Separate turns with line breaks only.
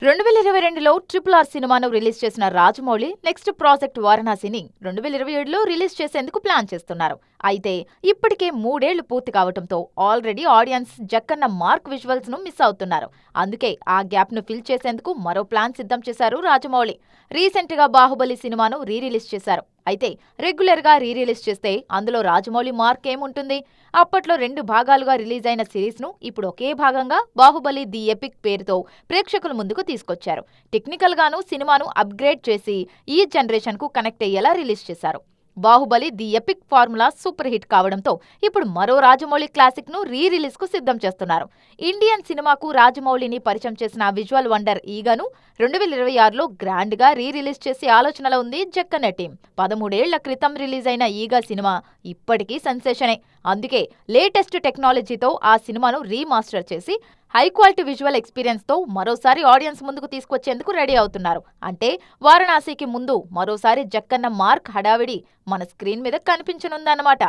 2022లో RRR సినిమాను release చేసిన Rajamouli next project వారణాసిని 2027లో release చేసేందుకు ప్లాన్ చేస్తున్నారు. అయితే ఇప్పటికే 3 ఏళ్లు పూర్తి కావడంతో already audience Jakkanna mark visuals ను మిస్ అవుతున్నారు. అందుకే ఆ గ్యాప్ ను ఫిల్ చేసేందుకు మరో ప్లాన్ సిద్ధం చేశారు రాజమౌళి. రీసెంట్ గా బాహుబలి సినిమాను రిలీజ్ చేశారు. అయితే రెగ్యులర్ గా రిలీజ్ చేస్తే అందులో రాజమౌళి మార్క్ ఏముంటుంది? అప్పట్లో 2 భాగాలుగా రిలీజ్ అయిన సిరీస్ ను ఇప్పుడు ఒకే భాగంగా బాహుబలి ది ఎపిక్ పేరుతో ప్రేక్షకుల ముందుకు తీసుకొచ్చారు. టెక్నికల్ గాను సినిమాను అప్గ్రేడ్ చేసి ఈ జనరేషన్ కు కనెక్ట్ అయ్యేలా రిలీజ్ చేశారు. Baahubali the epic formula super hit కావడంతో ఇప్పుడు మరో రాజమౌళి క్లాసిక్ ను రిలీజ్ కు సిద్ధం చేస్తున్నారు. ఇండియన్ సినిమాకు రాజమౌళిని పరిచయం చేసిన విజువల్ వండర్ ఈగను 2026లో గ్రాండ్ గా రిలీజ్ చేసే ఆలోచనలో ఉంది జక్కన్న టీం. 13 ఏళ్ల క్రితం రిలీజ్ అయిన ఈగ సినిమా ఇప్పటికీ సెన్సేషనే. అందుకే లేటెస్ట్ టెక్నాలజీతో ఆ సినిమాను రీమాస్టర్ చేసి హై క్వాలిటీ విజువల్ ఎక్స్పీరియన్స్ తో మరోసారి ఆడియన్స్ ముందుకు తీసుకొచ్చేందుకు రెడీ అవుతున్నారు. అంటే వారణాసికి ముందు మరోసారి జక్కన్న మార్క్ హడావిడి మన స్క్రీన్ మీద కనిపించనుందన్నమాట.